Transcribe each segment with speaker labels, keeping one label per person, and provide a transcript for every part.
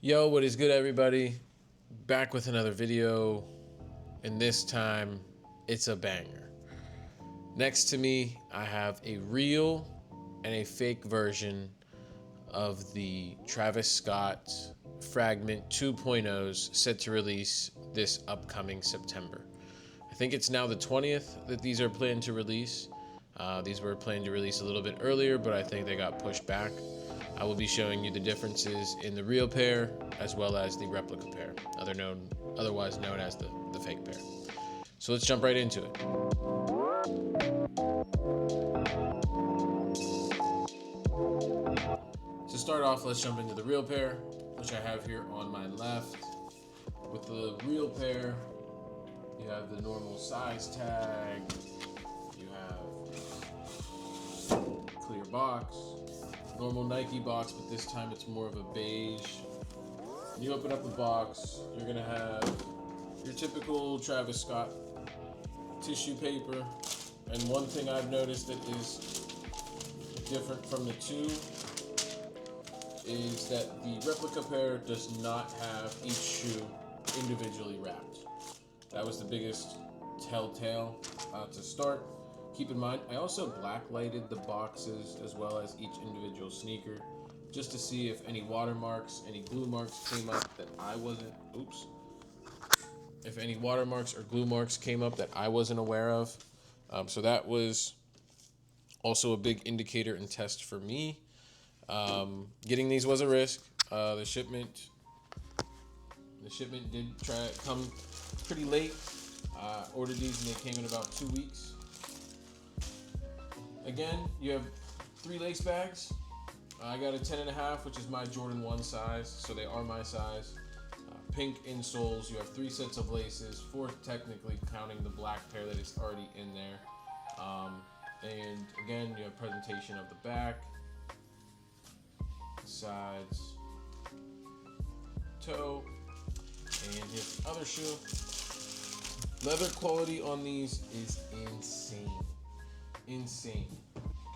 Speaker 1: Yo, what is good, everybody? Back with another video, and this time it's a banger. Next to me, I have a real and a fake version of the Travis Scott Fragment 2.0s set to release this upcoming September. I think it's now the 20th that these are planned to release. These were planned to release a little bit earlier, but I think they got pushed back. I will be showing you the differences in the real pair as well as the replica pair, otherwise known as the fake pair. So let's jump right into it. To start off, let's jump into the real pair, which I have here on my left. With the real pair, you have the normal size tag, you have clear box, normal Nike box, but this time it's more of a beige. You open up the box, you're gonna have your typical Travis Scott tissue paper. And one thing I've noticed that is different from the two is that the replica pair does not have each shoe individually wrapped. That was the biggest telltale to start. Keep in mind, I also blacklighted the boxes as well as each individual sneaker just to see if any watermarks, any glue marks came up that I wasn't, if any watermarks or glue marks came up that I wasn't aware of. So that was also a big indicator and test for me. Getting these was a risk. The shipment did come pretty late. Ordered these and they came in about 2 weeks. Again, you have 3 lace bags. I got a 10.5, which is my Jordan 1 size, so they are my size. Pink insoles. You have 3 sets of laces, 4 technically counting the black pair that is already in there. And again, you have presentation of the back, sides, toe, and his other shoe. Leather quality on these is insane.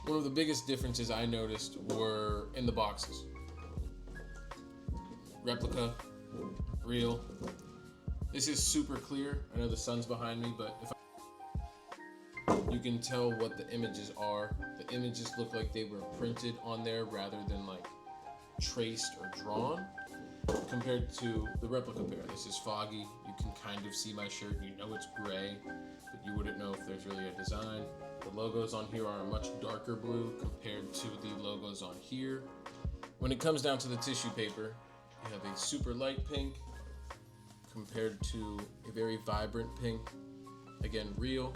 Speaker 1: One of the biggest differences I noticed were in the boxes. Replica, real. This is super clear. I know the sun's behind me, but you can tell what the images are. The images look like they were printed on there rather than like traced or drawn. Compared to the replica pair, this is foggy. You can kind of see my shirt. You know it's gray, but you wouldn't know if there's really a design. The logos on here are a much darker blue compared to the logos on here. When it comes down to the tissue paper, you have a super light pink compared to a very vibrant pink. Again, real,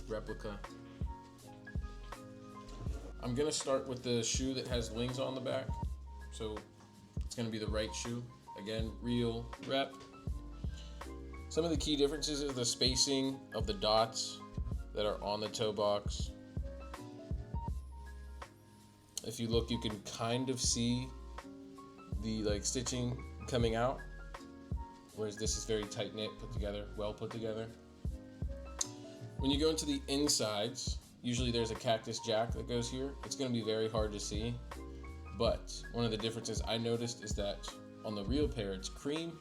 Speaker 1: replica. I'm gonna start with the shoe that has wings on the back. So it's gonna be the right shoe. Again, real, rep. Some of the key differences is the spacing of the dots that are on the toe box. If you look, you can kind of see the stitching coming out, whereas this is very tight knit, put together, well put together. When you go into the insides, usually there's a cactus jack that goes here. It's going to be very hard to see, but one of the differences I noticed is that on the real pair it's cream,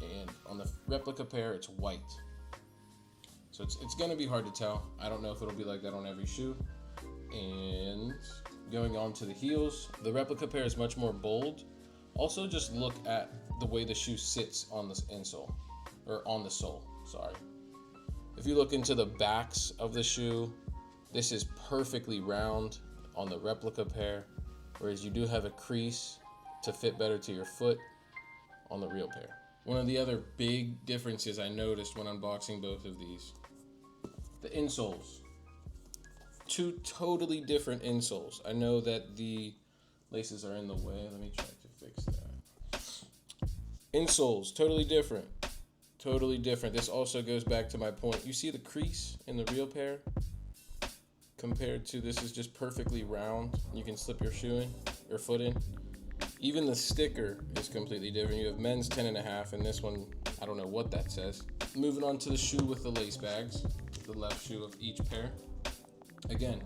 Speaker 1: and on the replica pair it's white. So it's going to be hard to tell. I don't know if it'll be like that on every shoe. And going on to the heels, the replica pair is much more bold. Also, just look at the way the shoe sits on the insole, or on the sole, sorry. If you look into the backs of the shoe, this is perfectly round on the replica pair, whereas you do have a crease to fit better to your foot on the real pair. One of the other big differences I noticed when unboxing both of these, the insoles. 2 totally different insoles. I know that the laces are in the way. Let me try to fix that. Insoles, totally different. Totally different. This also goes back to my point. You see the crease in the real pair compared to this is just perfectly round. You can slip your shoe in, your foot in. Even the sticker is completely different. You have men's 10.5, and this one, I don't know what that says. Moving on to the shoe with the lace bags, the left shoe of each pair. Again,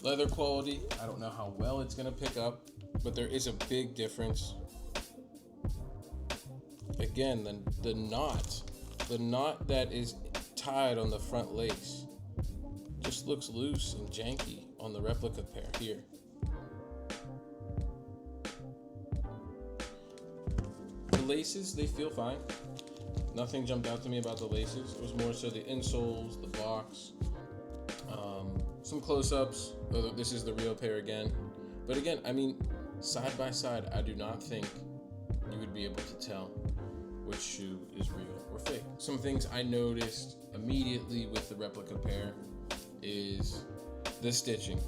Speaker 1: leather quality, I don't know how well it's going to pick up, but there is a big difference Again, the knot that is tied on the front lace just looks loose and janky on the replica pair here. The laces, they feel fine. Nothing jumped out to me about the laces. It was more so the insoles, the box, some close-ups. This is the real pair again. But again, I mean, side by side, I do not think you would be able to tell which shoe is real or fake. Some things I noticed immediately with the replica pair is the stitching.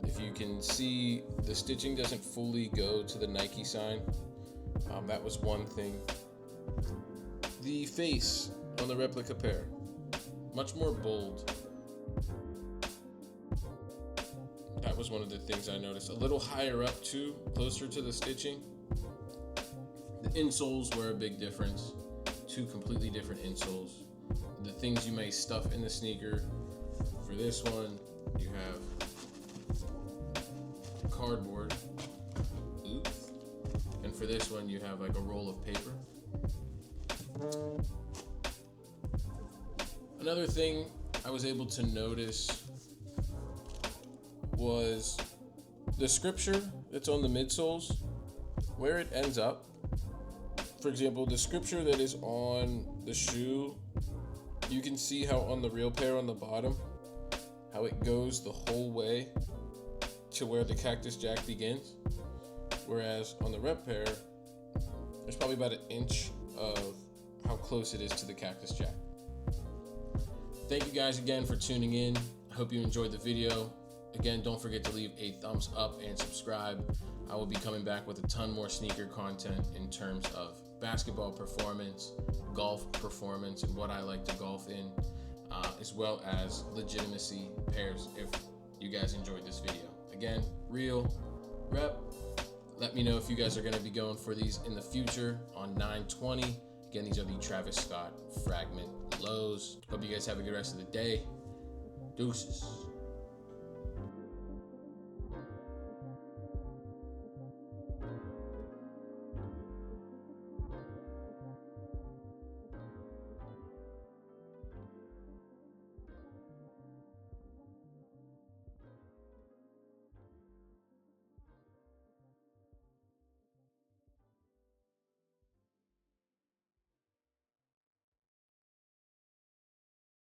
Speaker 1: If you can see, the stitching doesn't fully go to the Nike sign. That was one thing. The face on the replica pair, much more bold. That was one of the things I noticed. A little higher up too, closer to the stitching. The insoles were a big difference. Two completely different insoles. The things you may stuff in the sneaker. For this one, you have cardboard. Oops. And for this one, you have like a roll of paper. Another thing I was able to notice was the scripture that's on the midsoles, where it ends up. For example, the scripture that is on the shoe, you can see how on the real pair on the bottom, how it goes the whole way to where the Cactus Jack begins. Whereas on the rep pair, there's probably about an inch of how close it is to the Cactus Jack. Thank you guys again for tuning in. I hope you enjoyed the video. Again, don't forget to leave a thumbs up and subscribe. I will be coming back with a ton more sneaker content in terms of basketball performance, golf performance, and what I like to golf in, as well as legitimacy pairs if you guys enjoyed this video. Again, real, rep. Let me know if you guys are going to be going for these in the future on 9/20. Again, these are the Travis Scott Fragment Lows. Hope you guys have a good rest of the day. Deuces.